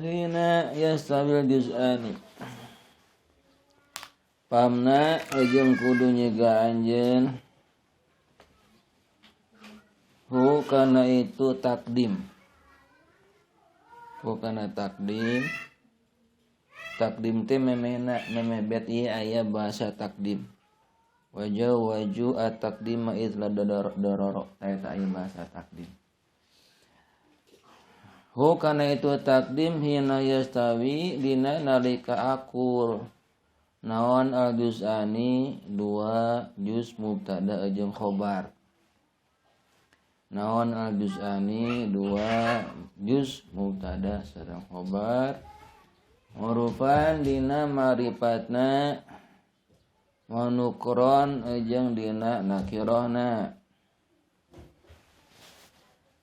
hina yastabil juz'ani. Pamna jeung kudu nyega anjeun hu kana itu takdim. Hu kana takdim. Takdim teh memehna memebet ieu aya bahasa takdim. Waju at-takdim ma idla dororo. Eta aya bahasa takdim. Hu kana itu takdim hina yastawi dina nalika akur. Naon al-juz'ani dua juz mubtada jeung khobar. Naon al-juz'ani dua juz mubtada sareng khobar. Hurufan dina ma'rifatna wa nukron jeung dina nakirahna.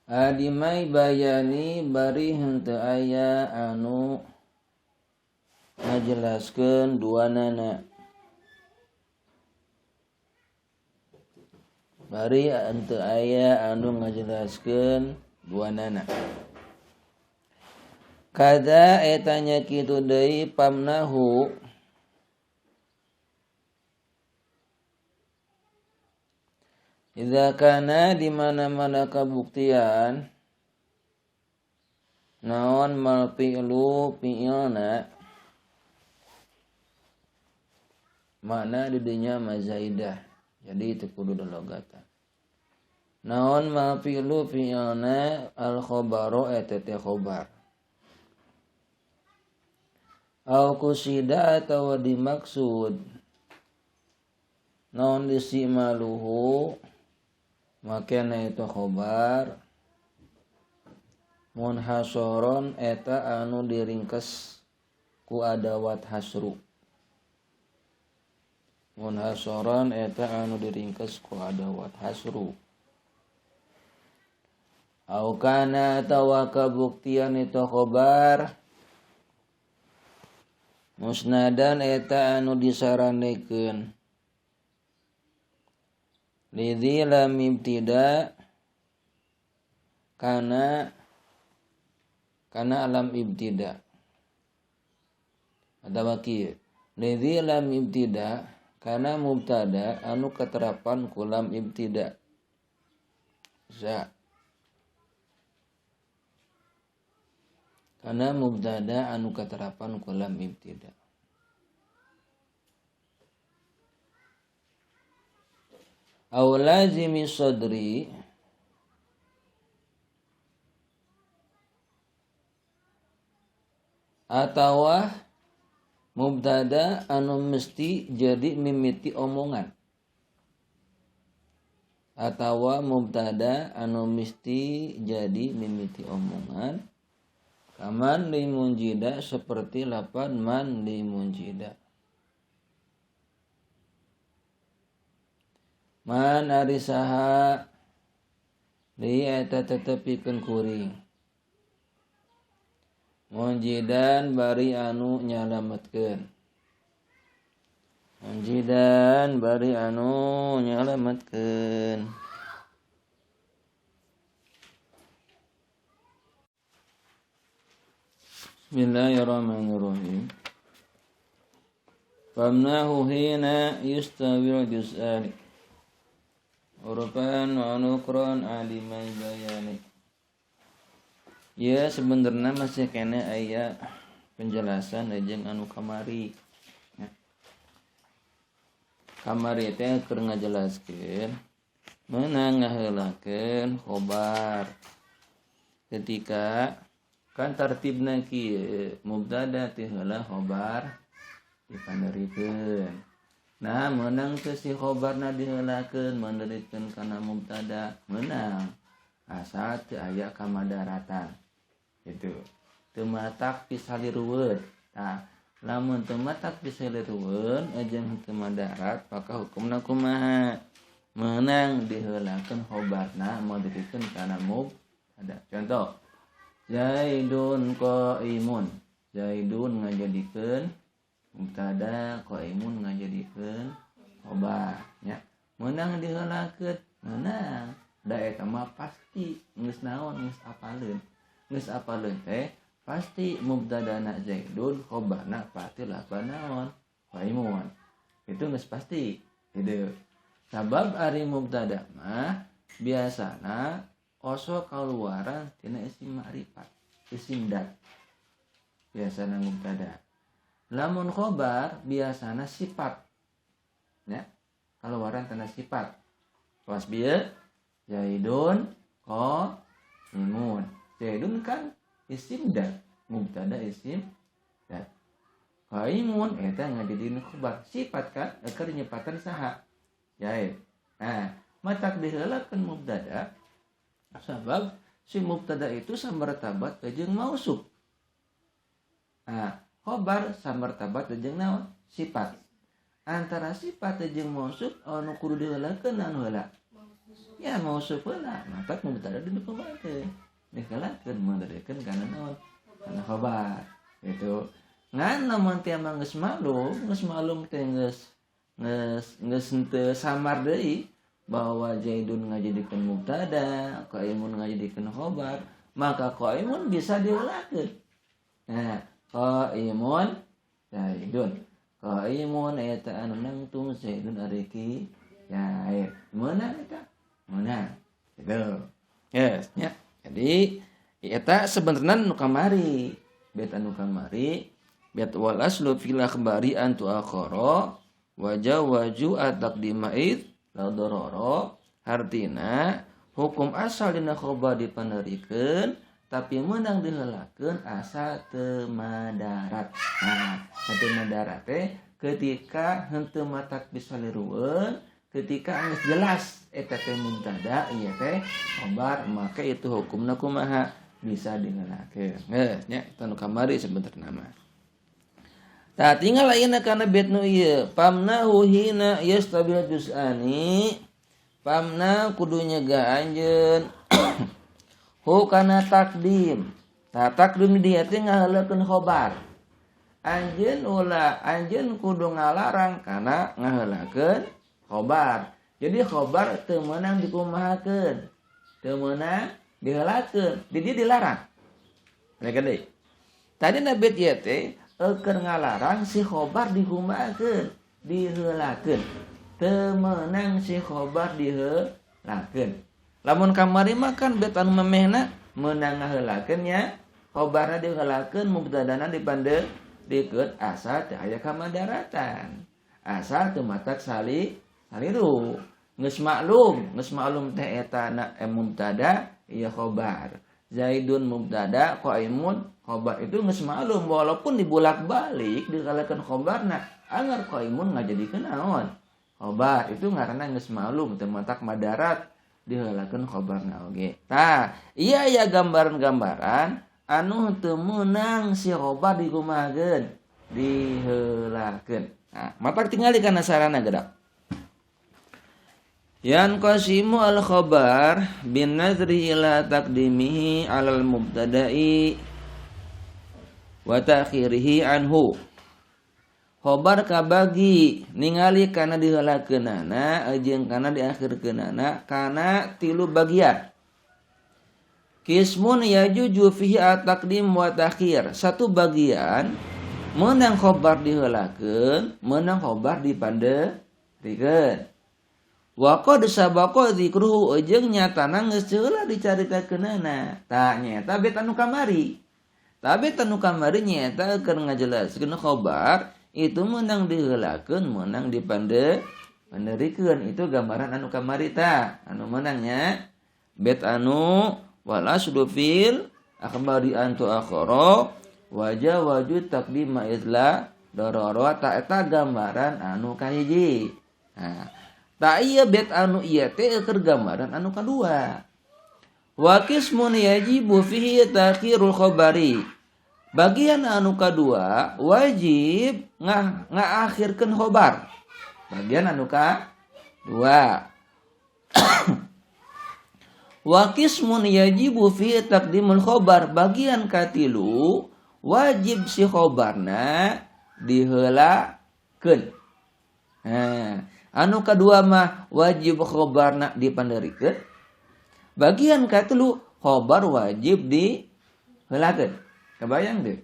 Adimai bayani bari henteu aya anu ngajelaskeun duanana. Bari henteu aya anu ngajelaskeun duanana. Kada eta nya kitu deui pamnahu idza kana di mana-mana kabuktian naon mal fi'lu fi'ilna makna di dinya mazaidah. Jadi itu kudu logatan. Naon mal fi'lu fi'ilna al khabaru eta teh khabar. Au kusida atau dimaksud naon disimaluhu makana itu khabar. Munhasoron eta anu diringkes ku adawat hasru. Munhasoron eta anu diringkes ku adawat hasru. Au kana tawa kabuktian itu khabar musnadan eta anu disaranekeun lidzi lam ibtida kana alam ibtida atawa kieu lidzi lam ibtida kana mubtada anu katerapan ku lam ibtida za kana mubtada anu katerapan ku lam ibtida. Aw lazimi sadri atawa mubtada anu mesti jadi mimiti omongan. Atawa mubtada anu mesti jadi mimiti omongan. Kaman limunjida seperti lapan man limunjida. Man ari saha li eta tetepikeun kuring. Munjidan bari anu nyalametkeun. Munjidan bari anu nyalametkeun. Bismillahirrahmanirrahim. Famnahu hina yustawil juz'ani. Hurufan wa nukron alimai bayani. Ya sebenarnya masih kena aya penjelasan jeung anu kamari. Kamari teh keur ngajelaskeun meunang ngaheulakeun khobar. Ketika kan tartibna kieu mubtada teh heula khobar dipanderikeun. Nah, menang teh si khobarna diheulakeun manderikeun kana mubtada menang. Asal teu aya kamadaratan. Gitu. Teu matak pisaliruweun. Tah, lamun teu matak pisaliruweun jeung teu madarat, maka hukumna kumaha? Menang diheulakeun khobarna manderikeun kana mubtada. Contoh, Zaidun qaimun. Zaidun ngajadikeun mubtada, qaimun ngajadikeun khobar nya. Meunang diheulakeun, meunang. Da eta mah pasti geus naon, geus apaleun. Geus apaleun teh pasti mubtadana Zaidun khobarna pati lapanaon qaimun. Itu geus pasti gitu. Sabab ari mubtada mah biasana oso kaluaran tina isim ma'rifat, isim dat. Biasana mubtada. Lamun khobar biasana sifat. Ya. Kaluaran tina sifat. Wasbiya Zaidun qaimun. Zaidun kan isim dat, mubtada isim dat. Qaimun eta ngajadikeun khobar. Sifat kan keur nyepatan saha? Zaid. Nah, matak diheulakeun mubtada sabab si mubtada itu samartabat jeung mausuf. Nah, khobar samartabat jeung naon? Sifat. Antara sifat jeung mausuf anu kudu diheulakeun anu heula. Ya mausuf heula, maka mubtada dikhobarkeun. Dihelakeun mengadakeun kana naon? Kana khobar. Gitu. Ngan namun teh mah geus malum teh geus henteu samar deui bahwa Zaidun ngajadikeun mubtada, qaimun ngajadikeun khobar, maka qaimun bisa diheulakeun. Nah, qaimun Zaidun. Qaimun eta anu nangtung Zaidun ari ki Zaid. Meunang eta? Meunang. Gitu. Yes, nya. Jadi eta sebenarnya nu kamari. Bet anu kamari, bet wal aslu fil akhbari antu akhara waju at-taqdimait la darara. Artina hukum asal dina khobar dipanerikeun tapi meunang diheulakeun asa teu madarat. Nah, teu madarat teh ketika henteu matak bisa lirueun, ketika geus jelas eta teh mubtada ieu teh khobar, maka itu hukumna kumaha? Bisa diheulakeun. Geus nya eta nu kamari sebenarna mah. Tah tinggal ayeuna kana bet nu ieu, pamnahu hina yastabil juz'ani. Pamna kudu nyegah anjeun hu kana takdim. Tah takdim dia teh ngaheulakeun khobar. Anjeun kudu ngalarang kana ngaheulakeun khobar. Jadi khobar teu meunang dikumahakeun. Teu meunang diheulakeun. Jadi dilarang. Mereka deui. Tadi na bet ieu teh keur ngalarang si khobar dikumahakeun, diheulakeun. Teu meunang si khobar diheulakeun. Lamun kamari mah kan bet anu memehna meunang ngaheulakeun nya, khobarna diheulakeun, mubtadana dipandeukeun asa teu aya kamadaratan. Asa teu matak saliru. Geus maklum teh eta na mubtada ieu khobar. Zaidun mubtada, qaimun khobar, itu geus maklum walaupun dibulak-balik dikalakeun khobarna, anger qaimun ngajadikeun naon? Khobar. Itu ngaranna geus maklum teu matak madarat diheulakeun khobarna oge. Tah, ieu aya gambaran-gambaran anu teu meunang si khobar dikumahakeun, diheulakeun. Nah, matak tingali kana sarana gedak. Yan qasimu al-khabar bin nadri ila taqdimihi 'alal mubtada'i wa ta'khirihi anhu. Khobar kabagi ningali kana diheulakeunana jeung kana diakhirkeunana kana 3 bagian. Qismun yajuju fihi at-taqdim wa ta'khir. 1 bagian meunang khobar diheulakeun, meunang khobar dipandeukeun. Wa qad sabaqa dzikruhu jeung nyatana geus heula dicaritakeunana. Tah nyaeta bet anu kamari. Tah bet anu kamari nyaeta keur ngajelaskeun khobar itu meunang diheulakeun, meunang dipandeukeun. Itu gambaran anu kamari tah. Anu meunang nya bet anu wala sudufil akhbari antu akhara waju taqdim ma'izla darara. Ta eta gambaran anu kahiji. Nah, tak iya bet anu iya teh keur gambaran anu kadua. Wa qismun yajibu fihi ta'khirul khabari. Bagian anu kadua wajib ngaakhirkeun khobar. Bagian anu kadua. Wa qismun yajibu fihi taqdimul khabar. Bagian katilu wajib si khobarna diheulakeun. Nah, anu kadua mah wajib khobarna dipandeukeun. Bagian katilu khobar wajib diheulakeun. Kebayang deh.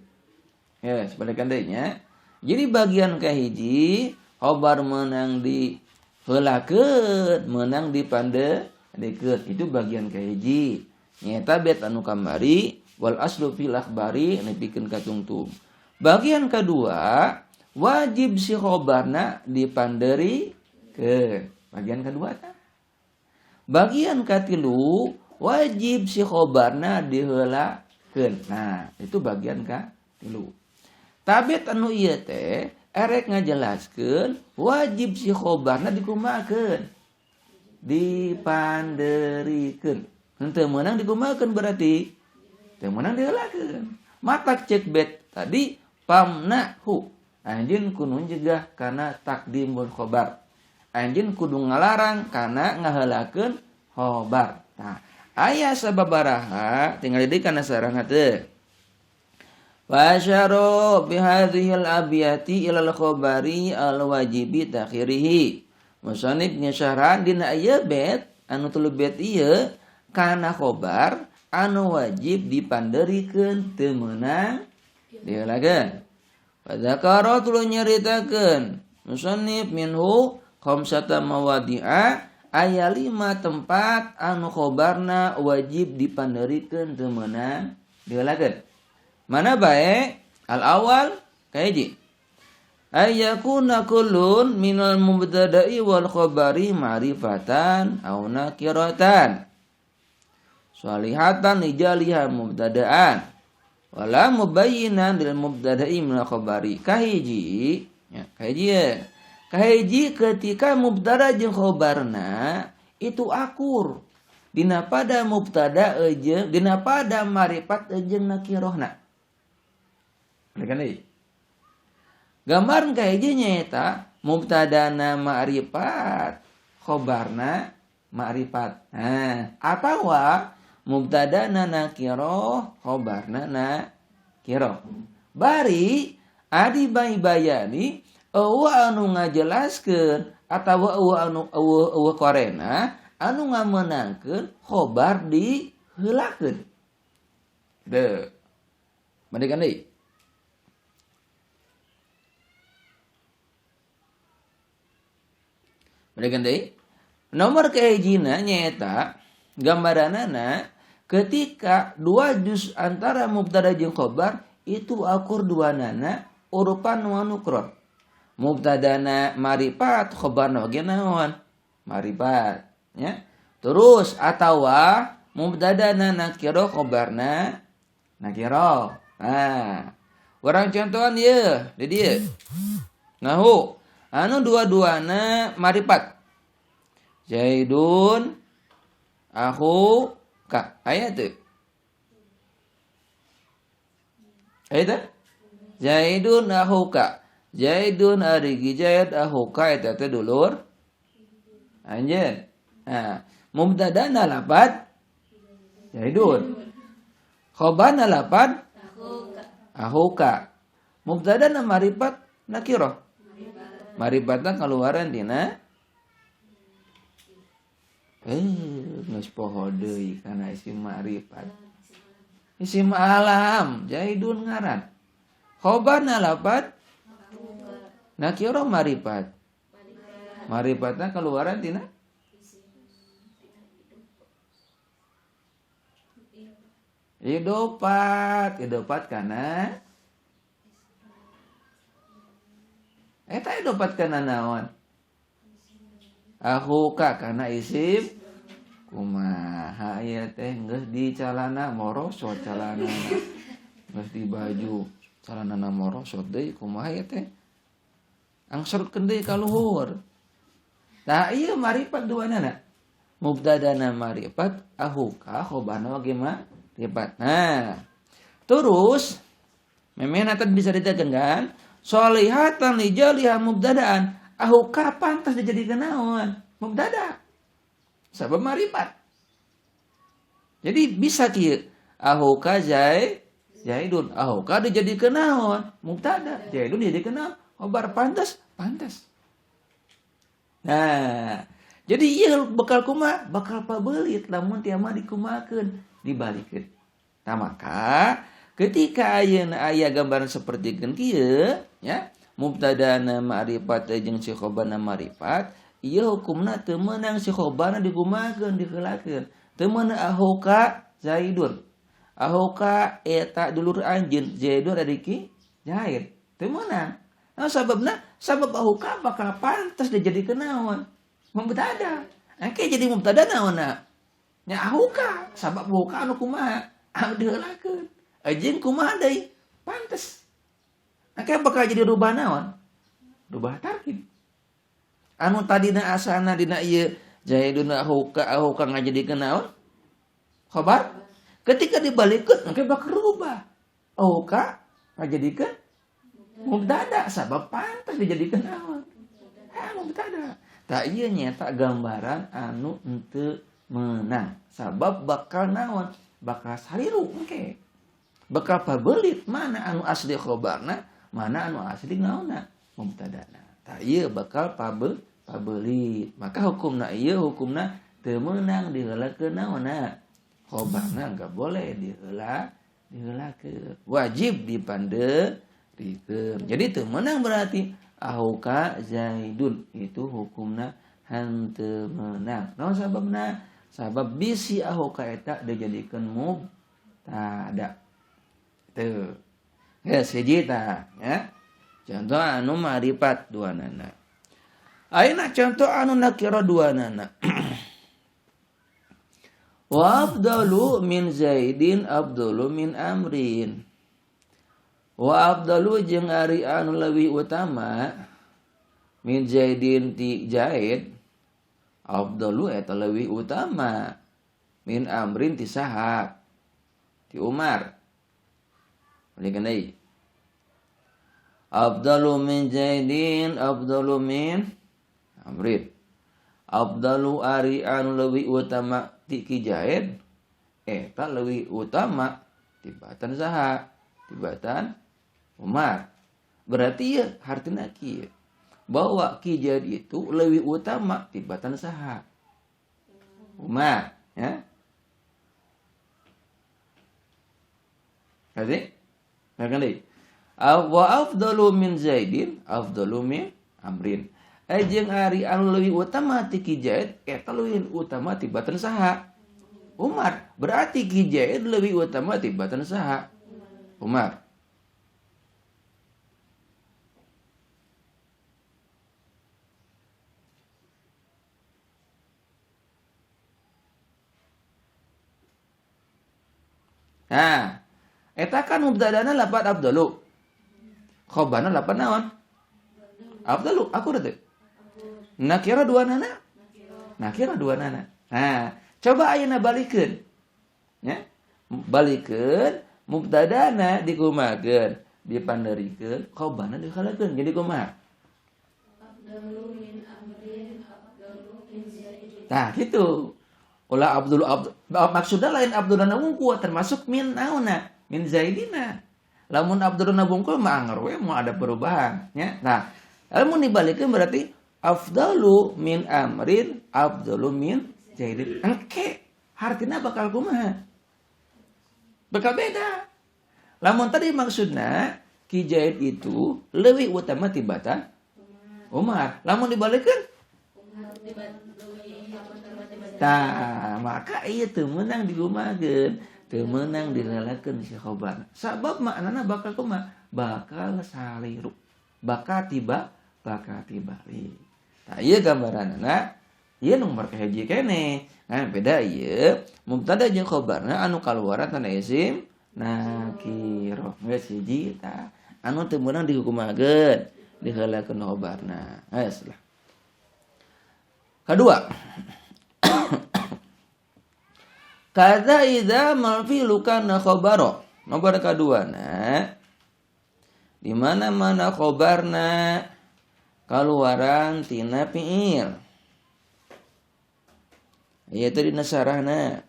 Ya, sebalikan deui nya. Jadi bagian kahiji khobar menang di heulakeun, menang di pandedikeun. Itu bagian kahiji. Nyata bet anu kamari wal aslu fil akhbari nepikeun katungtung. Bagian kedua wajib si khobarna dipanderikeun. Bagian kedua tah. Bagian katilu wajib si khobarna diheulakeun. Nah, itu bagian katilu. Tabet anu ieu teh erek ngajelaskeun wajib si khobarna dikumakeun. Dipanderikeun. Henteu meunang dikumakeun berarti teu meunang diheulakeun. Matak cek bet tadi pamnahu. Anjeun kudu njegah kana takdimul khobar. Anjeun kudu ngalarang kana ngaheulakeun khobar. Nah, aya sababaraha tinggal di kana sarana teu. Fasyaro bihadhil abiyati ilal khabari al wajibi takhirihi. Musannif nyasaran dina aya bet anu telu bet ieu kana khobar anu wajib dipanderikeun teu meunang diheulakeun. Fadzakara tuluy nyaritakeun musannif minhu khamsata mawadi'a aya 5 tempat anu khobarna wajib dipanderikeun teu meunang diheulakeun. Mana bae? Al-awal kahiji. Ayyakuna kullun minal mubtada'i wal khabari ma'rifatan aw nakiratan. Salihatan lijaliha mubtada'an. Wala mubayyinan lil mubtada'i minal khabari. Kahiji, ya, kahiji ketika mubtada jeung khabarna itu akur. Dina pada mubtada jeung dina pada ma'rifat jeung nakirahna. Kan deui. Gambaran kahiji nyaeta mubtadana ma'rifat, khobarna ma'rifat. Nah, atawa mubtadana nakirah, khobarna nakirah. Bari adi bayani eueuh anu ngajelaskeun atawa eueuh anu eueuh korena anu ngamenangkeun khobar diheulakeun. Deu. Mandikan deui. Mereka deui nomor kahijina nyaeta gambaranana ketika dua juz antara mubtada jeung khobar itu akur duanana urupan nu nukron. Mubtadana ma'rifat, khobarna oge naon? Ma'rifat, nya. Terus atawa mubtadana nakira, khobarna nakira. Nah, urang contohan ieu di dieu. Nahu anu dua-duana ma'rifat. Zaidun akhuka. Aya teu? Aya teh? Zaidun akhuka. Zaidun ari Zaid akhuka eta teh dulur anjeun. Nah, mubtadana lafad Zaidun. Khobarna lafad akhuka. Mubtadana ma'rifat nakirah. Ma'rifatna kaluaran dina geus poho deui kana isim ma'rifat. Isim alam Zaidun ngaran. Khobarna lafad nakirah ma'rifat. Ma'rifatna kaluaran dina idopat kana eta idopat kana naon? Akhuka kana isim kumaha ieu teh geus di calana morosot calana. Geus di baju calanana morosot deui kumaha ieu teh? Angsorkeun deui ka luhur. Tah ieu ma'rifat duanana. Mubtadana ma'rifat, akhuka khobarna oge ma'rifat. Nah, terus memena teh bisa ditekeun kan? Sholihatan lijaliha mubtadaan. Akhuka pantas dijadikeun naon? Mubtada. Sabab ma'rifat. Jadi bisa kieu. Akhuka Zaidun. Akhuka dijadikeun naon? Mubtada. Zaidun dijadikeun naon? Khobar pantas. Nah, jadi ieu bakal kumaha? Bakal pabeulit lamun tiama dikumakeun, dibalikeun. Nah, maka Ketika ayeuna aya gambaran sapertikeun kieu ya, mubtadana ma'rifat jeung si khobarna ma'rifat, ieu hukumna teu meunang si khobarna digumakeun diheulakeun. Teu meunang ahoka Zaidun. Ahoka eta dulur anjeun, Zaidun ari ki Zaid. Teu meunang. Nah sababna sabab ahoka bakal pantas dijadikeun naon? Mubtada. Engke jadi mubtada naonna? Nya ahoka, sabab ahoka anu kumaha? Anu diheulakeun. Ajeun kumaha deui? Pantes. Engke bakal jadi rubah naon? Rubah tarkib. Anu tadina asalna dina ieu Zaidun ahoka ngajadikeun naon? Khabar. Ketika dibalikeun engke bakal rubah. Ahoka ngajadikeun mubtada sabab pantas dijadikeun naon? Mubtada. Tah ieu nyata gambaran anu henteu meunang. Sabab bakal naon? Bakal saliru engke. Bakal pabelit mana anu asli khobarna, mana anu asli naonna? Mubtadana. Tah ieu bakal pabelit. Maka hukumna ieu hukumna teu meunang diheulakeun naonna? Khobarna enggak boleh diheulakeun. Wajib dipandeureikeun. Jadi teu meunang berarti ahoka Zaidun itu hukumna henteu meunang. Naon sababna? Sabab bisi ahoka eta dijadikeun mubtada. Tuh. Geus hiji tah ya. Contoh anu ma'rifat duanana. Ayeuna contoh anu nakira duanana. Wa afdalu min Zaidin afdalu min Amrin. Wa afdalu jeung ari anu leuwih utama min Zaidin ti Zaid. Afdalu eta leuwih utama min Amrin ti saha? Ti Umar. Balikan deui. Afdalu min Zaidin afdalu min Amrin. Afdalu ari anu leuwih utama ti ki Zaid eta leuwih utama tibatan saha? Tibatan Umar. Berarti ya hartina kieu bahwa ki Zaid itu leuwih utama tibatan saha? Umar, ya. Kasih? Balikan deui. Wa afdalu min Zaidin afdalu min Amrin. Jeung ari anu leuwih utama ti ki Zaid eta leuwih utama tibatan saha? Umar. Berarti ki Zaid leuwih utama tibatan saha? Umar. Nah, eta kan mubtadana lapat afdalu. Khobarna lapat naon? Afdalu, aku udah teh. Nakira duanana? Nakira duanana. Nah, coba ayeuna balikeun. Ya. Balikeun mubtadana dikumakeun, dipanderikeun, khobarna dikhalakeun. Jadi kumaha? Afdalu min Amrin, afdalu min Zaidin. Tah, gitu. Ulah Abdul maksudnya lain Abdulna wungkul termasuk min nauna min Zaidina. Lamun Abdulna wungkul mah anger we mau ada perubahan nya. Nah, lamun dibalikeun berarti afdalu min Amrin afdalu min Zaidin. Engke hartina bakal kumaha? Bakal beda. Lamun tadi maksudna ki Zaid itu leuwih utama tibatan Umar. Lamun dibalikeun tah, maka ieu teu meunang digumakeun, teu meunang direlakeun si khobar. Sabab maknana bakal kumaha? Bakal saliru. Bakal tibalik. Tah ieu gambaranna, ieu nomor kahiji keneh. Nah, beda ieu mubtada jeung khobarna anu kaluaran tanda isim nakirah. Geus hiji tah. Anu teu meunang digumakeun, diheulakeun khobarna. Geus lah. Kedua, kada idza malfilu kana khabaro. Nomor kaduana di mana-mana khabarna kaluaran tina fiil. Ieu teh dina sarahna.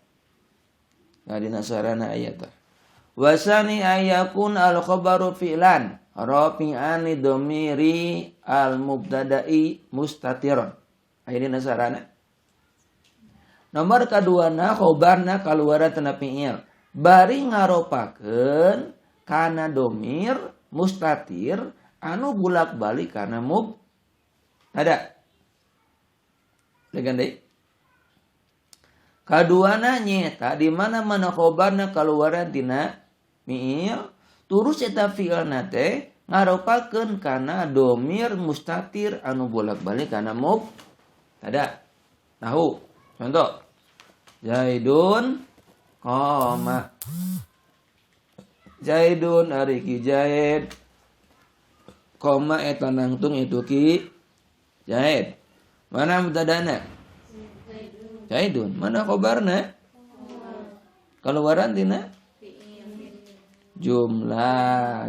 Nah dina sarahna aya teh. Wasani ayakun al khabaru fi'lan rafi'an dhamiri al mubtada'i mustatiron. Aya dina sarahna. Nomor kaduana khobarna kaluaran tina fiil bari ngaropakeun kana domir mustatir anu bulak-balik kana mubtada. Legan deui. Kaduana nyeta di mana-mana khobarna kaluaran tina fiil terus eta fiilna teh ngaropakeun kana domir mustatir anu bolak-balik kana mubtada. Nahu contoh Zaidun qoma. Zaidun ari ki Zaid. Qoma eta nangtung itu ki Zaid. Mana mubtadana? Zaidun. Mana khobarna? Kaluaran tina jumlah.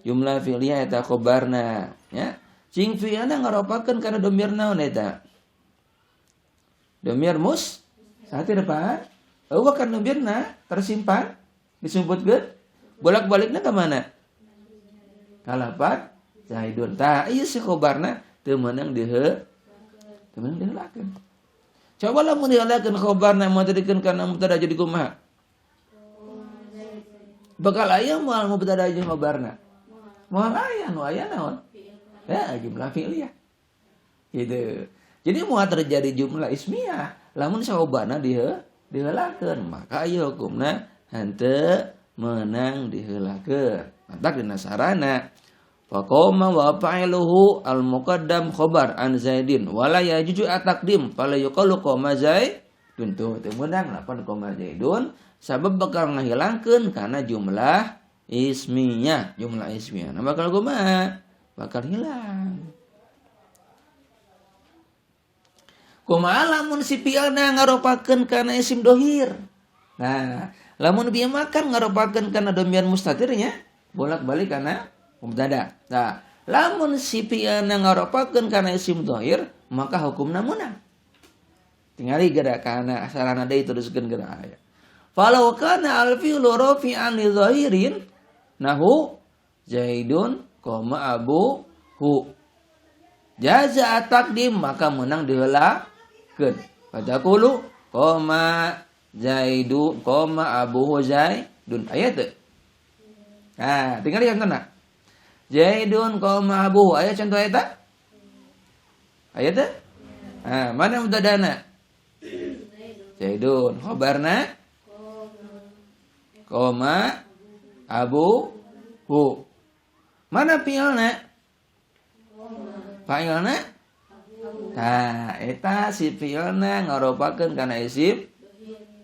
Jumlah fi'liyah eta khobarna, ya. Cing fi'ilna ngaropakeun kana domir naon eta? Domir mustatir Pak. Eueuh kan domirna tersimpan disebutkeun bolak-balikna ka mana? Ka lafaz Zaidun. Tah ieu si khobarna teu meunang diheulakeun. Coba lamun diheulakeun khobarna mudrikeun kana mubtada jadi kumaha? Bakal aya moal mubtada jeung khobarna. Moal aya nu aya naon? Ya, jumlah fi'liyah. Gitu. Jadi moal terjadi jumlah ismiyah, lamun sababana diheulakeun, maka ieu hukumna henteu meunang diheulakeun. Matak dina sarana faqoma wa fa'iluhu al-muqaddam khabar an Zaidin wala yajuju at-taqdim fala yuqalu qoma Zaidun. Teu meunang lapan qoma Zaidun sabab bakal ngahilangkeun kana jumlah ismiyah. Jumlah ismiyah nah bakal kumaha? Bakal hilang. Kumaha lamun si fi'ilna ngaropakeun kana isim dohir. Nah, lamun bieu makan ngaropakeun kana domir mustatirnya bolak-balik kana mubtada. Nah, lamun si fi'ilna ngaropakeun kana isim dohir, maka hukumna meunang. Tingali geura kana sarana deui teruskeun geura aya. Falau kana al-fi'lu rafi'an li dhahirin nahu Zaidun qoma abuhu. Jaza at-taqdim maka meunang diheulakeun. Fataqulu qoma Zaidun qoma abuhu Zaidun. Aya teu? Nah, tinggal contohna. Zaidun qoma abuhu. Aya contoh eta? Aya teu? Nah, mana mubtadana? Zaidun. Khabarna qoma abuhu. Mana fi'ilna? Fa'ilna? Tah, eta si fi'ilna ngaropakeun kana isim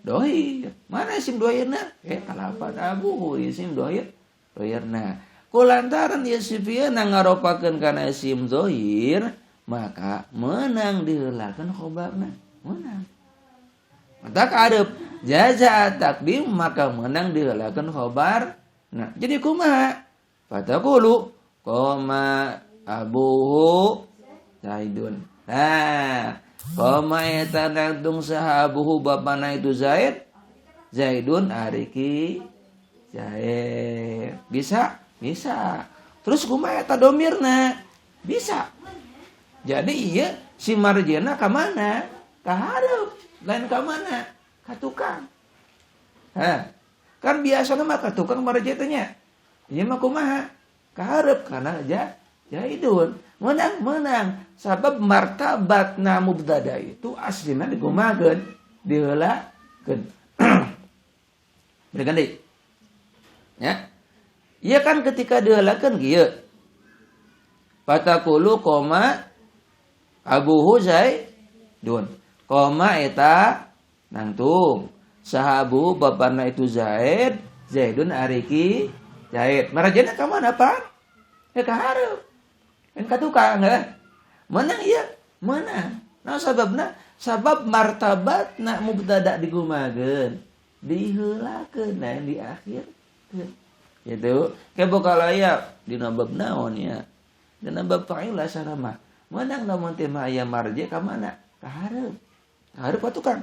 dohir. Mana isim dohirna? Eta lafaz abuhu isim dohirna. Kulantaran ieu si fi'ilna ngaropakeun kana isim dohir, maka meunang diheulakeun khobarna. Meunang. Mata karep jaza taqdim maka meunang diheulakeun khobar. Nah, jadi kumaha? Fataqulu qoma abuhu Zaidun. Nah, qoma eta nangtung sahabuhu bapana itu Zaid. Zaidun ari ki Zaid. Bisa? Bisa. Terus kumaha eta domirna? Bisa. Jadi ieu si marjana ka mana? Ka hareup, lain ka mana? Ka tukang. Hah. Kan biasana mah ka tukang marja teh nya. Ieu mah kumaha? Ka hareup kana Zaidun. Menang. Sabab martabatna mubtada itu aslina digumakeun, diheulakeun. Bener deui. Ya. Ieu kan ketika diheulakeun kieu. Fataqulu qoma abuhu Zaidun. Qoma eta nangtung. Sahabu bapana itu Zaid. Zaidun ari ki Zaid. Marajana ka mana, Pak? Ya ka hareup. Kan ka tukang heuh. Menang ieu, menang. Nah sababna sabab martabatna mubtada digumakeun, diheulakeun nah di akhir. Gitu. Ke bakal aya dina bab naon ya? Dina bab fa'il asana mah. Menang lamun teh mah aya marji ka mana? Ka hareup. Ka hareup ka tukang.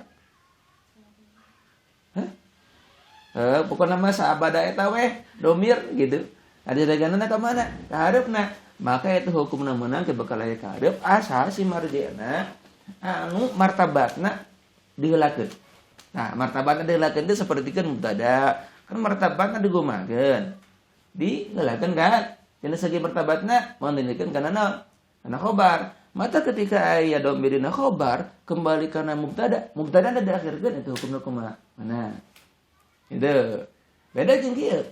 Pokokna mah saabada eta weh domir gitu. Ada daganana ka mana? Ka hareupna. Maka itu hukumna meunang ke bakal aya ka hareup asal si marjana anu martabatna diheulakeun. Nah, martabatna diheulakeun teh sapertikeun mubtada kan martabatna digumakeun diheulakeun kan dina segi martabatna mandindikeun kana naon kana khobar mata ketika aya domir dina khobar kembali kana mubtada mubtada diakhirkeun itu hukumna kumaha mana itu beda jeung kieu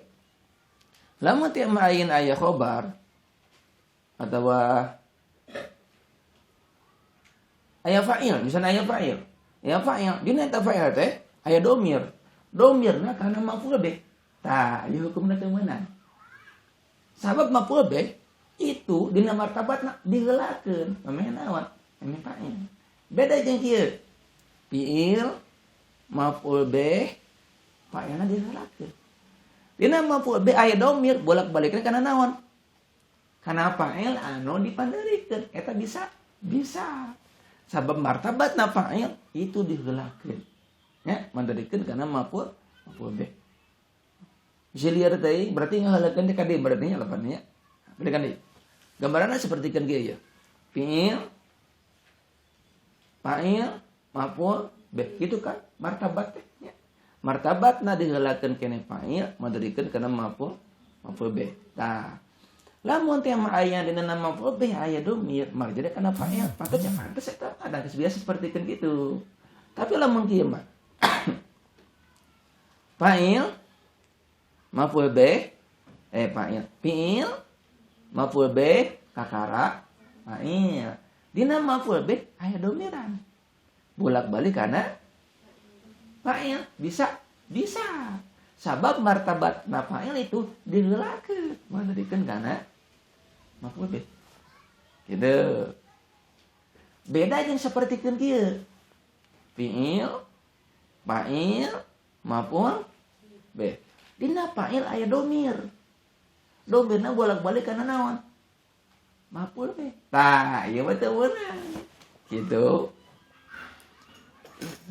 lamun teu main aya khobar atawa aya fa'il misalnya aya fa'il dina eta fa'il teh aya domirna kana maf'ul bih tah ieu hukumna teu meunang sabab maf'ul bih itu dina martabatna diheulakeun meh naon meh fa'il beda jeung kieu fi'il maf'ul bih fa'ilna diheulakeun dina maf'ul bih aya domir bolak-balikna kana naon kana fa'il anu dipanderikeun eta bisa sabab martabatna fa'il itu diheulakeun nya mandarikeun kana maf'ul bih bisa lihat tadi berarti ngaheulakeun teh kade berarti nya lapannya beda kan deui gambaranna seperti kan kieu ya fi'il fa'il maf'ul bih gitu kan martabat teh nya martabatna diheulakeun keneh fa'il mandarikeun kana maf'ul bih tah lamun teh aya dina nama maf'ul bih aya domir mah jadi kana fa'il pantes eta ada biasa sapertikeun kitu tapi lamun kieu mah fa'il maf'ul bih fi'il maf'ul bih kakara fa'il dina maf'ul bih aya domiran bolak-balik kana fa'il bisa sabab martabat fa'il itu diheulakeun mandarikeun kana maf'ul bih kitu beda jeung sapertikeun kieu fi'il fa'il maf'ul bih dina fa'il aya domirna bolak-balik kana naon maf'ul bih tah ieu mah teu meunang kitu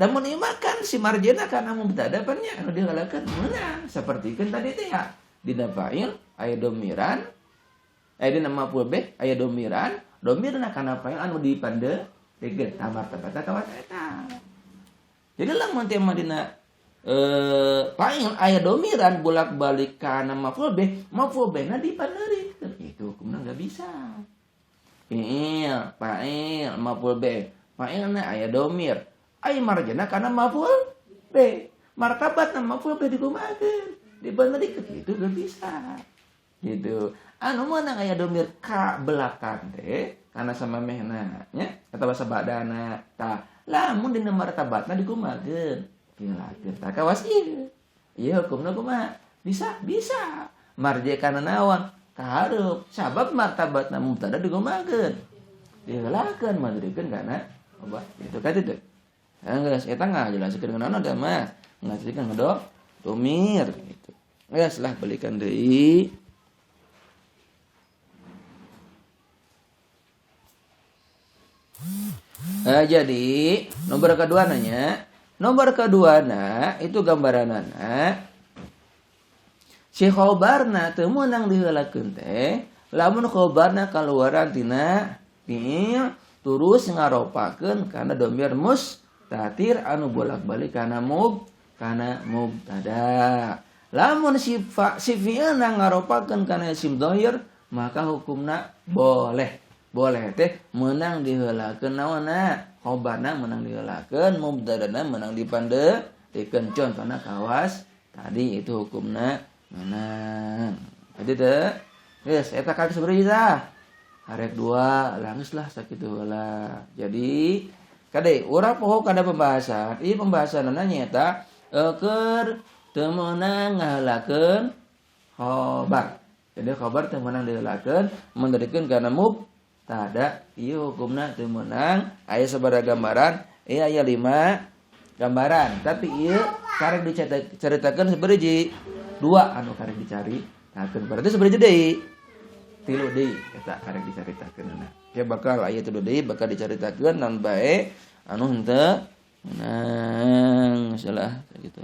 namun ieu mah kan si marjana kana mubtada pan nya anu diheulakeun meunang sapertikeun tadi teh ya dina fa'il aya domiran dina maf'ul bih aya domirna kana fa'il anu dipandeukeun tah martabatna kawas eta jadi lamun teh mah dina fa'il aya domiran bolak-balik kana maf'ul bihna dipandeukeun itu hukumna enggak bisa fi'il fa'il maf'ul bih fa'ilna aya domir ai marjana kana maf'ul bih martabatna maf'ul bih digumakeun dipandeukeun itu enggak bisa gitu anu meunang aya domir ka belakang teh kana samamehna nya atawa sabadana tah lamun dina martabatna digumakeun diheulakeun tah kawas ieu ieu hukumna kumaha bisa marji kana naon ka hareup sabab martabatna mubtada digumakeun diheulakeun madrikeun kana obah itu kan itu geus eta ngajelaskeun ngeunana da mah ngajelaskeun domir gitu geus lah balikan deui jadi nomor kedua itu gambaranana si khobarna teu meunang diheulakeun teh lamun khobarna kaluaran tina fi'il terus ngaropakeun kana domir mustatir anu bolak-balik kana mubtada lamun si fi'ilna ngaropakeun kana isim dhahir maka hukumna boleh teh meunang diheulakeun naonna khobarna meunang diheulakeun mubtadana meunang dipandeukeun contohna kawas tadi itu hukumna meunang tadi teh geus eta kan sabaraha tah karek 2 langslah sakitu heula jadi kade urang poho kana pembahasan ieu pembahasanna nyaeta keur teu meunang ngaheulakeun khobar jadi khobar teu meunang diheulakeun mandadikeun kana tada ieu hukumna teu meunang aya sabaraha gambaran aya 5 gambaran tapi ieu karek dicaritakeun sabaraha 2 anu karek dicaritakeun berarti sabaraha deui 3 deui eta karek dicaritakeunna ge bakal aya 3 deui bakal dicaritakeun naon bae anu henteu meunang salah kitu